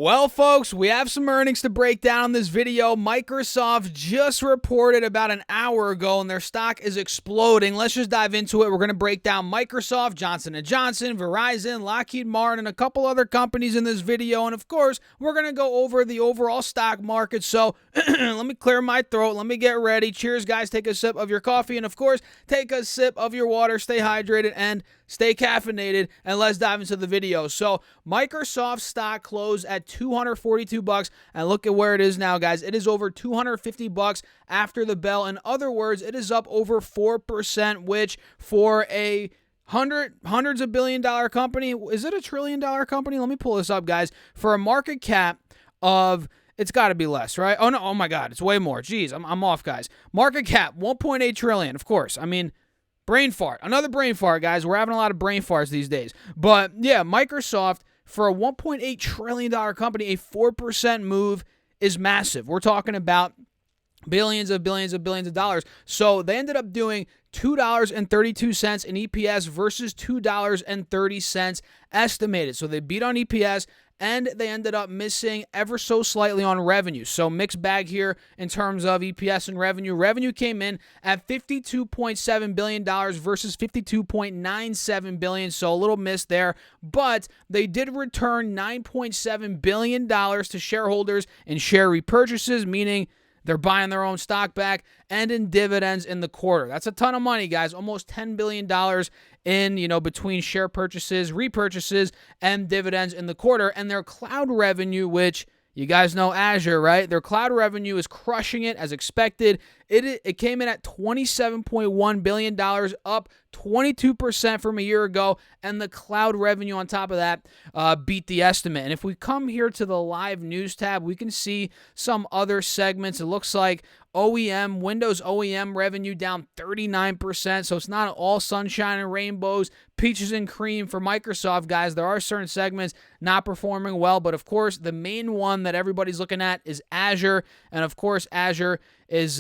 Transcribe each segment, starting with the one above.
Well, folks, we have some earnings to break down in this video. Microsoft just reported about an hour ago, and their stock is exploding. Let's just dive into it. We're going to break down Microsoft, Johnson & Johnson, Verizon, Lockheed Martin, and a couple other companies in this video. And, of course, we're going to go over the overall stock market. So let me clear my throat. Let me get ready. Cheers, guys. Take a sip of your coffee. And, of course, take a sip of your water. Stay hydrated and stay caffeinated, and let's dive into the video. So Microsoft stock closed at $242, and look at where it is now, guys. It is over $250 after the bell. In other words, it is up over 4%, which for a hundreds of billion-dollar company, is it a trillion-dollar company? Let me pull this up, guys. For a market cap of, it's got to be less, right? Oh, no. Oh, my God. It's way more. Jeez, I'm off, guys. Market cap, 1.8 trillion, of course. I mean, brain fart. Another brain fart, guys. We're having a lot of brain farts these days. But, yeah, Microsoft, for a $1.8 trillion company, a 4% move is massive. We're talking about billions of dollars. So they ended up doing $2.32 in EPS versus $2.30 estimated. So they beat on EPS, and they ended up missing ever so slightly on revenue. So mixed bag here in terms of EPS and revenue. Revenue came in at $52.7 billion versus $52.97 billion, so a little miss there. But they did return $9.7 billion to shareholders in share repurchases, meaning they're buying their own stock back, and in dividends in the quarter. That's a ton of money, guys. Almost $10 billion in, between share purchases, repurchases, and dividends in the quarter. And their cloud revenue, which you guys know Azure, right? Their cloud revenue is crushing it as expected. It came in at $27.1 billion, up 22% from a year ago, and the cloud revenue on top of that beat the estimate. And if we come here to the live news tab, we can see some other segments. It looks like Windows OEM revenue down 39%, so it's not all sunshine and rainbows, peaches and cream for Microsoft, guys. There are certain segments not performing well, but of course, the main one that everybody's looking at is Azure, and of course, Azure is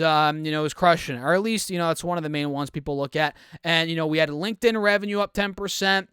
crushing it, or at least, it's one of the main ones people look at. And, we had LinkedIn revenue up 10%.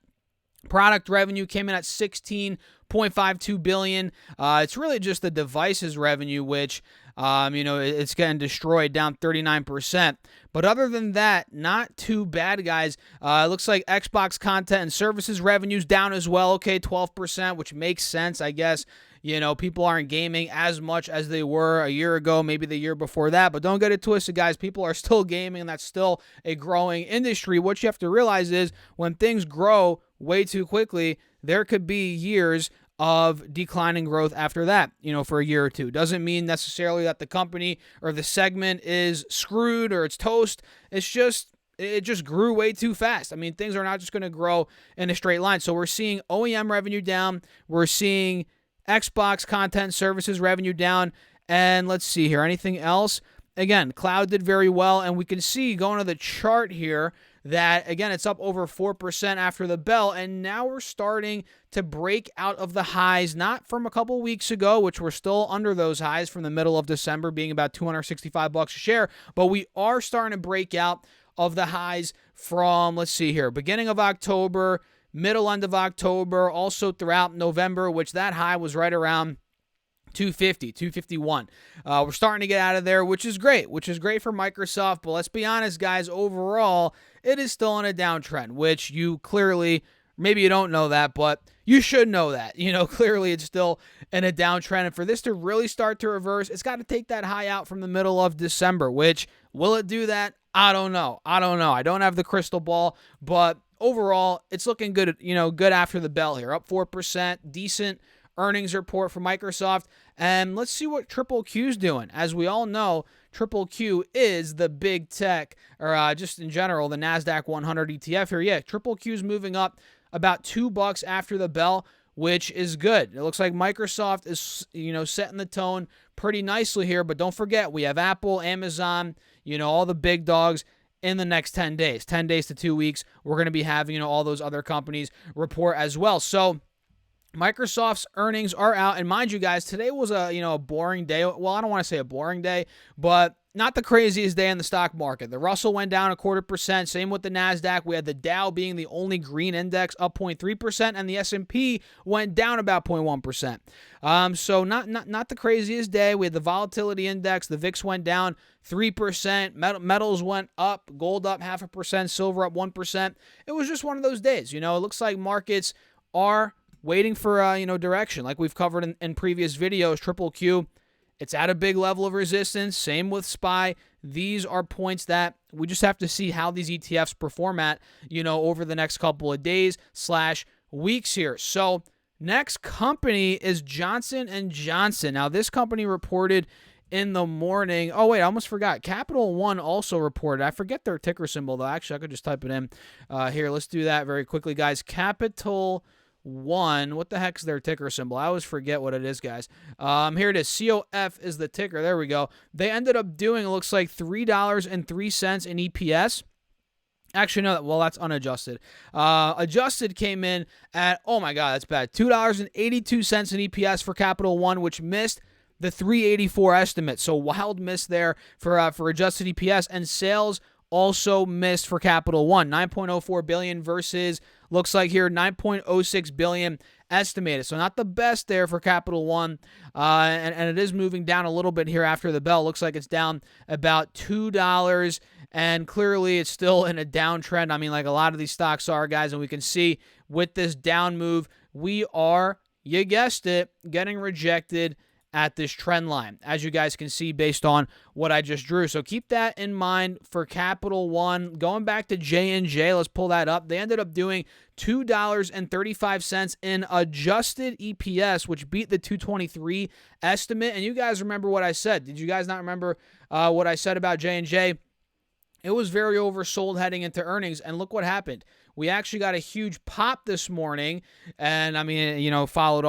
Product revenue came in at $16.52 billion. It's really just the devices revenue, which, it's getting destroyed, down 39%. But other than that, not too bad, guys. It looks like Xbox content and services revenues down as well. Okay, 12%, which makes sense, I guess. People aren't gaming as much as they were a year ago, maybe the year before that. But don't get it twisted, guys. People are still gaming, and that's still a growing industry. What you have to realize is when things grow way too quickly, there could be years of declining growth after that, for a year or two. Doesn't mean necessarily that the company or the segment is screwed or it's toast. It just grew way too fast. I mean, things are not just going to grow in a straight line. So we're seeing OEM revenue down. We're seeing Xbox content services revenue down. And let's see here. Anything else? Again, cloud did very well. And we can see going to the chart here that, again, it's up over 4% after the bell. And now we're starting to break out of the highs, not from a couple weeks ago, which were still under those highs from the middle of December, being about $265 a share. But we are starting to break out of the highs from, let's see here, beginning of October, end of October, also throughout November, which that high was right around 250, 251. We're starting to get out of there, which is great for Microsoft. But let's be honest, guys, overall, it is still in a downtrend, which you clearly, maybe you don't know that, but you should know that. Clearly it's still in a downtrend. And for this to really start to reverse, it's got to take that high out from the middle of December, which, will it do that? I don't know. I don't have the crystal ball, but overall, it's looking good, good after the bell here. Up 4%, decent earnings report for Microsoft. And let's see what Triple Q's doing. As we all know, Triple Q is the big tech, or just in general, the NASDAQ 100 ETF here. Yeah, Triple Q's moving up about $2 after the bell, which is good. It looks like Microsoft is, setting the tone pretty nicely here. But don't forget, we have Apple, Amazon, all the big dogs in the next 10 days. 10 days to 2 weeks, we're going to be having, all those other companies report as well. So Microsoft's earnings are out, and mind you guys, today was a boring day. Well, I don't want to say a boring day, but not the craziest day in the stock market. The Russell went down 0.25%. Same with the NASDAQ. We had the Dow being the only green index up 0.3%, and the S&P went down about 0.1%. So not the craziest day. We had the volatility index. The VIX went down 3%. Metals went up. Gold up 0.5%. Silver up 1%. It was just one of those days. It looks like markets are waiting for direction, like we've covered in previous videos. Triple Q, it's at a big level of resistance. Same with SPY. These are points that we just have to see how these ETFs perform at, over the next couple of days / weeks here. So next company is Johnson & Johnson. Now, this company reported in the morning. Oh, wait, I almost forgot. Capital One also reported. I forget their ticker symbol, though. Actually, I could just type it in here. Let's do that very quickly, guys. Capital One. What the heck's their ticker symbol? I always forget what it is, guys. Here it is. COF is the ticker. There we go. They ended up doing, it looks like, $3.03 in EPS. Actually, no, well, that's unadjusted. Adjusted came in at, oh my God, that's bad, $2.82 in EPS for Capital One, which missed the 384 estimate. So wild miss there for adjusted EPS, and sales also missed for Capital One. $9.04 billion versus, looks like here, $9.06 billion estimated. So not the best there for Capital One. And it is moving down a little bit here after the bell. Looks like it's down about $2. And clearly it's still in a downtrend. I mean, like a lot of these stocks are, guys. And we can see with this down move, we are, you guessed it, getting rejected at this trend line, as you guys can see based on what I just drew. So keep that in mind for Capital One. Going back to J&J, let's pull that up. They ended up doing $2.35 in adjusted EPS, which beat the 223 estimate. And you guys remember what I said. Did you guys not remember what I said about J&J? It was very oversold heading into earnings, and look what happened. We actually got a huge pop this morning, and I mean, followed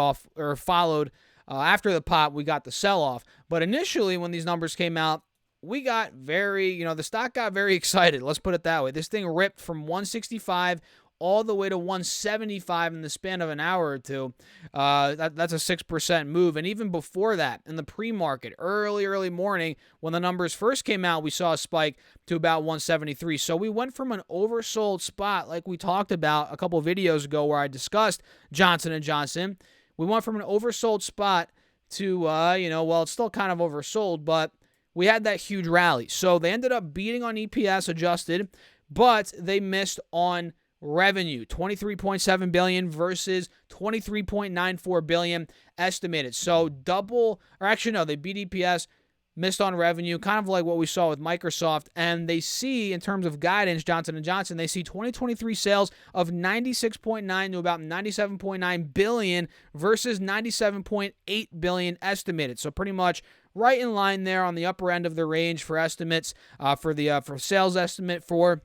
after the pop, we got the sell-off. But initially, when these numbers came out, we got the stock got very excited. Let's put it that way. This thing ripped from 165 all the way to 175 in the span of an hour or two. That's a 6% move. And even before that, in the pre-market, early morning, when the numbers first came out, we saw a spike to about 173. So we went from an oversold spot, like we talked about a couple of videos ago where I discussed Johnson & Johnson. We went from an oversold spot to, it's still kind of oversold, but we had that huge rally. So they ended up beating on EPS adjusted, but they missed on revenue, $23.7 billion versus $23.94 billion estimated. So they beat EPS, missed on revenue, kind of like what we saw with Microsoft. And they see, in terms of guidance, Johnson & Johnson, they see 2023 sales of $96.9 to about $97.9 billion versus $97.8 billion estimated. So pretty much right in line there on the upper end of the range for estimates for sales estimate for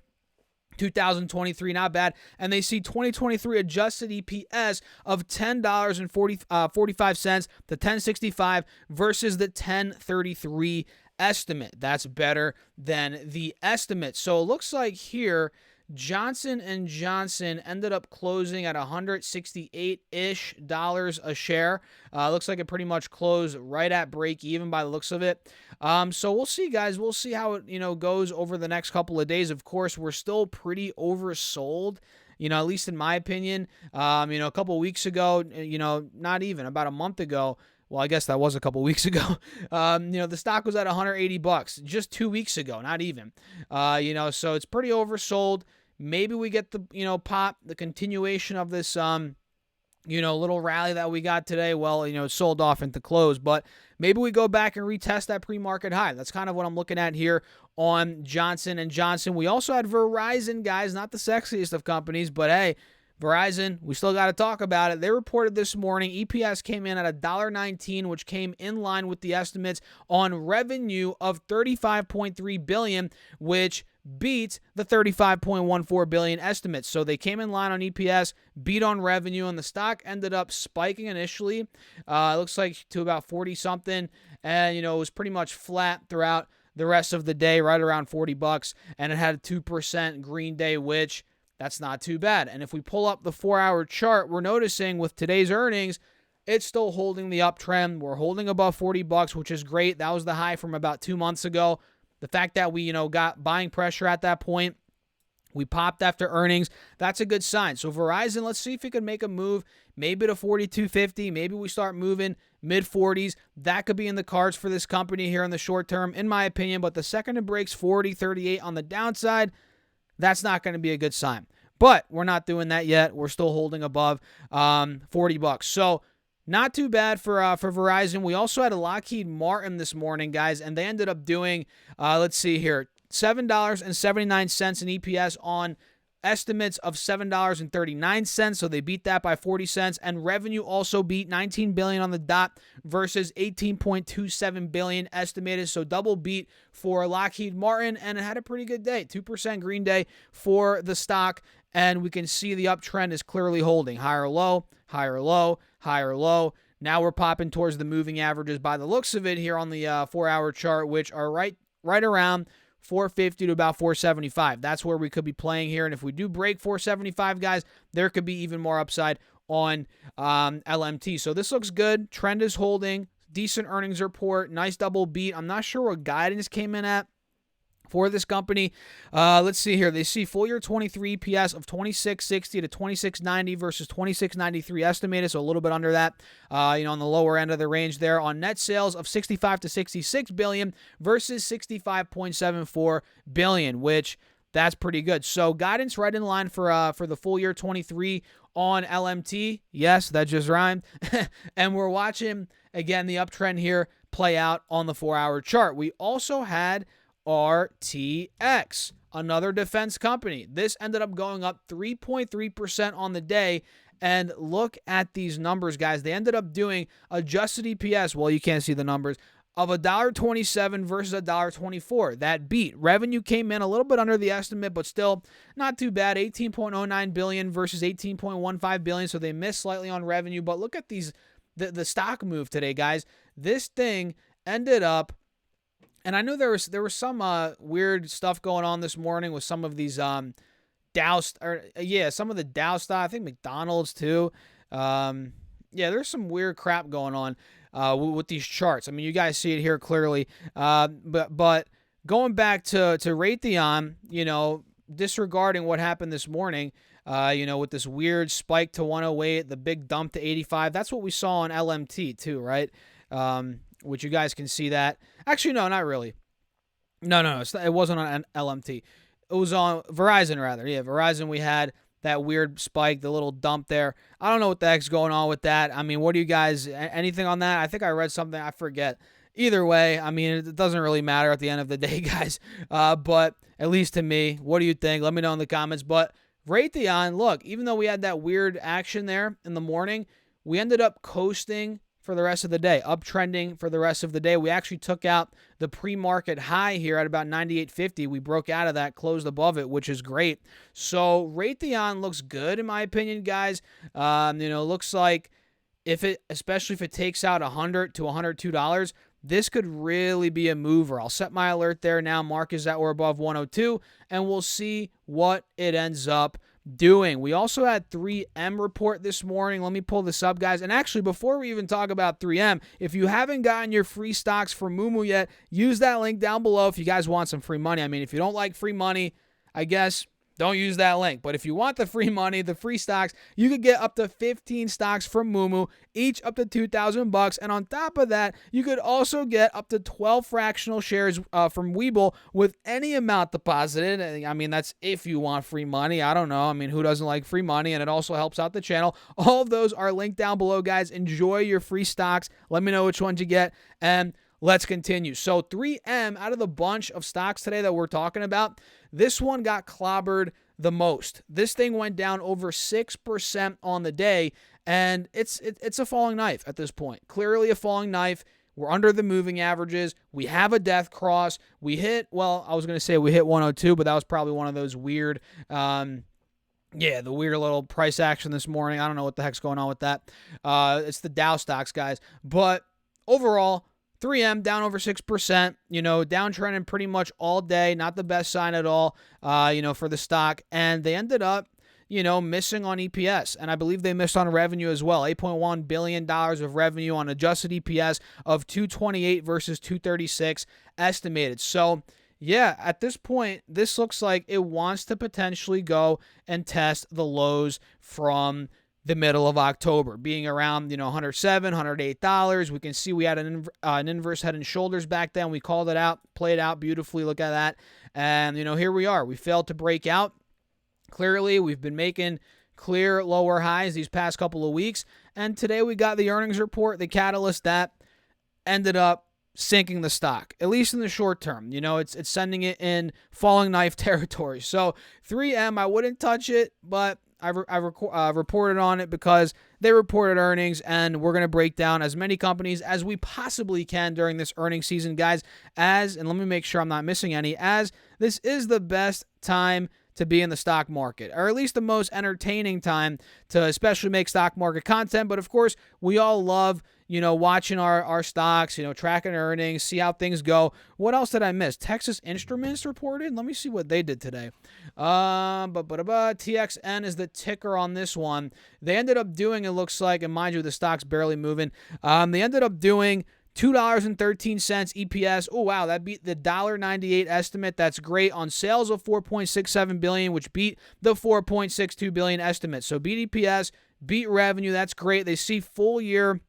2023, not bad. And they see 2023 adjusted EPS of $10.45 to $10.65 versus the $10.33 estimate. That's better than the estimate. So it looks like here Johnson & Johnson ended up closing at $168-ish a share. Looks like it pretty much closed right at break even by the looks of it. So we'll see, guys. We'll see how it goes over the next couple of days. Of course, we're still pretty oversold, at least in my opinion. A couple of weeks ago, not even, about a month ago. Well, I guess that was a couple weeks ago. The stock was at $180 just 2 weeks ago, not even. So it's pretty oversold. Maybe we get the, pop, the continuation of this, little rally that we got today. Well, it sold off into close, but maybe we go back and retest that pre-market high. That's kind of what I'm looking at here on Johnson & Johnson. We also had Verizon, guys, not the sexiest of companies, but hey, Verizon, we still got to talk about it. They reported this morning EPS came in at $1.19, which came in line with the estimates on revenue of $35.3 billion, which beat the $35.14 billion estimates. So they came in line on EPS, beat on revenue, and the stock ended up spiking initially. It looks like to about 40-something, and it was pretty much flat throughout the rest of the day, right around $40, and it had a 2% green day, which that's not too bad. And if we pull up the 4-hour chart, we're noticing with today's earnings, it's still holding the uptrend. We're holding above $40, which is great. That was the high from about 2 months ago. The fact that we, got buying pressure at that point, we popped after earnings. That's a good sign. So Verizon, let's see if it can make a move, maybe to 42.50. Maybe we start moving mid-40s. That could be in the cards for this company here in the short term, in my opinion. But the second it breaks 40.38 on the downside, that's not going to be a good sign. But we're not doing that yet. We're still holding above $40. So not too bad for Verizon. We also had a Lockheed Martin this morning, guys, and they ended up doing, let's see here, $7.79 in EPS on estimates of $7.39, so they beat that by 40 cents, and revenue also beat $19 billion on the dot versus $18.27 billion estimated, so double beat for Lockheed Martin, and it had a pretty good day, 2% green day for the stock, and we can see the uptrend is clearly holding, higher low, higher low, higher low. Now we're popping towards the moving averages by the looks of it here on the 4-hour chart, which are right around 450 to about 475. That's where we could be playing here. And if we do break 475, guys, there could be even more upside on LMT. So this looks good. Trend is holding. Decent earnings report. Nice double beat. I'm not sure what guidance came in at for this company. Let's see here. They see full year 23 EPS of 26.60 to 26.90 versus 26.93 estimated, so a little bit under that, on the lower end of the range there. On net sales of 65 to 66 billion versus 65.74 billion, which that's pretty good. So guidance right in line for the full year 23 on LMT. Yes, that just rhymed. And we're watching again the uptrend here play out on the 4-hour chart. We also had RTX, another defense company. This ended up going up 3.3% on the day. And look at these numbers, guys. They ended up doing adjusted EPS, well, you can't see the numbers, of $1.27 versus $1.24. That beat. Revenue came in a little bit under the estimate, but still not too bad. $18.09 billion versus $18.15 billion. So they missed slightly on revenue. But look at these, the stock move today, guys. This thing ended up, and I know there was some weird stuff going on this morning with some of these some of the Dow stock. I think McDonald's too. There's some weird crap going on with these charts. I mean, you guys see it here clearly. But going back to Raytheon, disregarding what happened this morning, with this weird spike to 108, the big dump to 85. That's what we saw on LMT too, right? Which you guys can see that. Actually, no, not really. No, it wasn't on LMT. It was on Verizon, rather. Yeah, Verizon, we had that weird spike, the little dump there. I don't know what the heck's going on with that. I mean, what do you guys, anything on that? I think I read something, I forget. Either way, I mean, it doesn't really matter at the end of the day, guys. But at least to me, what do you think? Let me know in the comments. But Raytheon, look, even though we had that weird action there in the morning, we ended up coasting for the rest of the day, uptrending for the rest of the day. We actually took out the pre-market high here at about 98.50. We broke out of that, closed above it, which is great. So Raytheon looks good in my opinion, guys. Looks like especially if it takes out $100 to $102, this could really be a mover. I'll set my alert there now. Mark is at or above 102, and we'll see what it ends up doing. We also had 3M report this morning. Let me pull this up, guys. And actually, before we even talk about 3M, if you haven't gotten your free stocks from Moomoo yet, use that link down below if you guys want some free money. I mean, if you don't like free money, I guess don't use that link. But if you want the free money, the free stocks, you could get up to 15 stocks from Moomoo, each up to $2,000. And on top of that, you could also get up to 12 fractional shares from Webull with any amount deposited. I mean, that's if you want free money. I don't know. I mean, who doesn't like free money? And it also helps out the channel. All of those are linked down below, guys. Enjoy your free stocks. Let me know which ones you get. And let's continue. So 3M, out of the bunch of stocks today that we're talking about, this one got clobbered the most. This thing went down over 6% on the day, and it's a falling knife at this point. Clearly a falling knife. We're under the moving averages. We have a death cross. We hit 102, but that was probably one of those weird, the weird little price action this morning. I don't know what the heck's going on with that. It's the Dow stocks, guys. But overall, 3M down over 6%, downtrending pretty much all day. Not the best sign at all, for the stock. And they ended up, missing on EPS. And I believe they missed on revenue as well. $8.1 billion of revenue on adjusted EPS of $2.28 versus $2.36 estimated. So, yeah, at this point, this looks like it wants to potentially go and test the lows from the middle of October, being around, $107, $108. We can see we had an inverse head and shoulders back then. We called it out, played out beautifully. Look at that. And, here we are. We failed to break out. Clearly, we've been making clear lower highs these past couple of weeks. And today we got the earnings report, the catalyst that ended up sinking the stock, at least in the short term. It's sending it in falling knife territory. So 3M, I wouldn't touch it, but I reported on it because they reported earnings, and we're going to break down as many companies as we possibly can during this earnings season, guys. And let me make sure I'm not missing any, as this is the best time to be in the stock market, or at least the most entertaining time to especially make stock market content. But of course, we all love, watching our stocks, tracking earnings, see how things go. What else did I miss? Texas Instruments reported. Let me see what they did today. TXN is the ticker on this one. They ended up doing, it looks like, and mind you, the stock's barely moving. They ended up doing $2.13 EPS. Oh, wow, that beat the $1.98 estimate. That's great on sales of $4.67 billion, which beat the $4.62 billion estimate. So beat EPS, beat revenue. That's great. They see full year,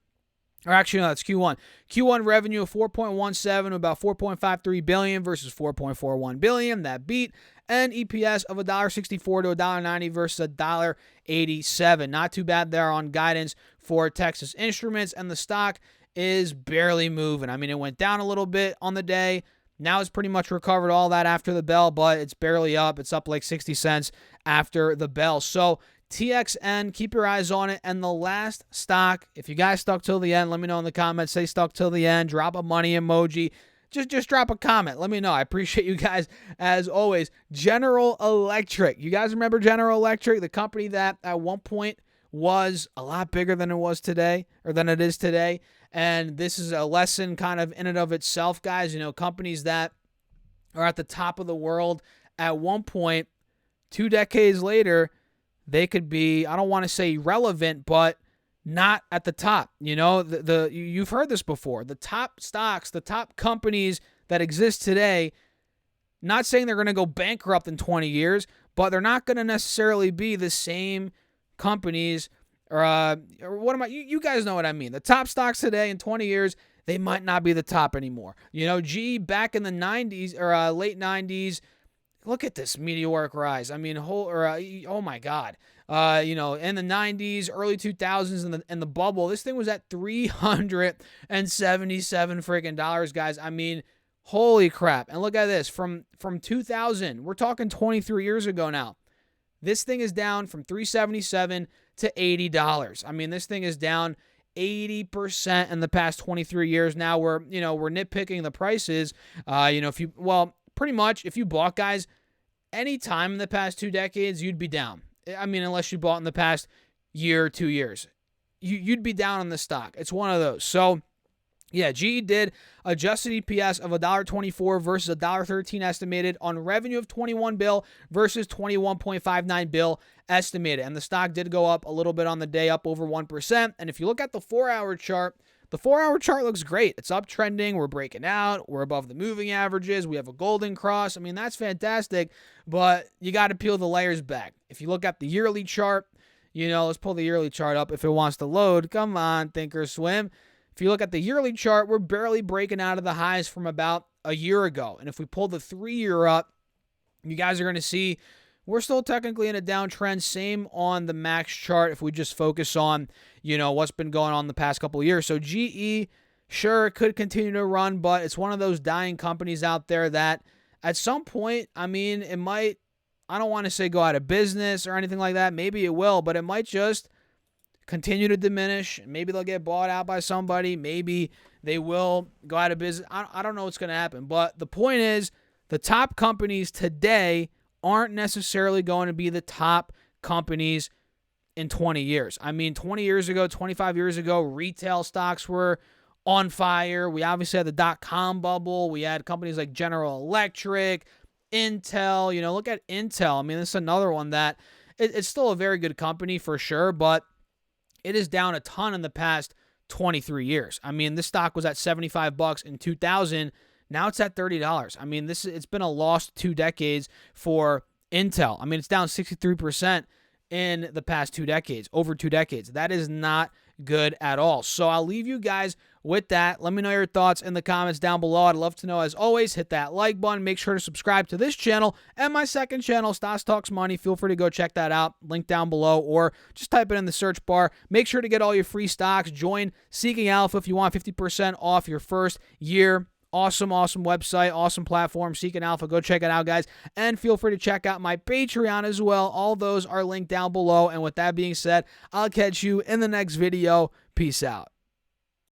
or actually, no, that's Q1. Q1 revenue of $4.17, about $4.53 billion versus $4.41 billion. That beat. And EPS of $1.64 to $1.90 versus $1.87. Not too bad there on guidance for Texas Instruments. And the stock is barely moving. I mean, it went down a little bit on the day. Now it's pretty much recovered all that after the bell, but it's barely up. It's up like 60 cents after the bell. So TXN, keep your eyes on it. And the last stock, if you guys stuck till the end, let me know in the comments. Say stuck till the end. Drop a money emoji. Just drop a comment. Let me know. I appreciate you guys as always. General Electric. You guys remember General Electric, the company that at one point was a lot bigger than it was today, or than it is today. And this is a lesson kind of in and of itself, guys. Companies that are at the top of the world at one point, 2 decades later, they could be, I don't want to say irrelevant, but not at the top. You've heard this before. The top stocks, the top companies that exist today, not saying they're going to go bankrupt in 20 years, but they're not going to necessarily be the same companies, or what am I? You guys know what I mean. The top stocks today in 20 years, they might not be the top anymore. GE back in the 90s or late 90s, look at this meteoric rise. I mean, oh my God. In the 90s, early 2000s, in the bubble, this thing was at $377 freaking dollars, guys. I mean, holy crap. And look at this, from 2000, we're talking 23 years ago now. This thing is down from $377 to $80. I mean, this thing is down 80% in the past 23 years. Now we're nitpicking the prices. Pretty much if you bought, guys, any time in the past 2 decades, you'd be down. I mean, unless you bought in the past year, 2 years, you'd be down on the stock. It's one of those. So yeah, GE did adjusted EPS of $1.24 versus $1.13 estimated on revenue of $21 billion versus $21.59 billion estimated. And the stock did go up a little bit on the day, up over 1%. And if you look at the 4-hour chart, the 4-hour chart looks great. It's uptrending. We're breaking out. We're above the moving averages. We have a golden cross. I mean, that's fantastic, but you got to peel the layers back. If you look at the yearly chart, let's pull the yearly chart up if it wants to load. Come on, ThinkOrSwim. If you look at the yearly chart, we're barely breaking out of the highs from about a year ago. And if we pull the 3-year up, you guys are going to see we're still technically in a downtrend. Same on the max chart if we just focus on, what's been going on the past couple of years. So GE, sure, it could continue to run, but it's one of those dying companies out there that at some point, I mean, it might, I don't want to say go out of business or anything like that. Maybe it will, but it might just continue to diminish. Maybe they'll get bought out by somebody. Maybe they will go out of business. I don't know what's going to happen. But the point is, the top companies today aren't necessarily going to be the top companies in 20 years. I mean, 20 years ago, 25 years ago, retail stocks were on fire. We obviously had the dot-com bubble. We had companies like General Electric, Intel. Look at Intel. I mean, this is another one that it's still a very good company for sure, but it is down a ton in the past 23 years. I mean, this stock was at $75 in 2000. Now it's at $30. I mean, it's been a lost 2 decades for Intel. I mean, it's down 63% in the past 2 decades, over 2 decades. That is not good at all. So I'll leave you guys with that. Let me know your thoughts in the comments down below. I'd love to know. As always, hit that like button. Make sure to subscribe to this channel and my second channel, Stocks Talks Money. Feel free to go check that out. Link down below, or just type it in the search bar. Make sure to get all your free stocks. Join Seeking Alpha if you want 50% off your first year. Awesome website, awesome platform, Seeking Alpha. Go check it out, guys. And feel free to check out my Patreon as well. All those are linked down below. And with that being said, I'll catch you in the next video. Peace out.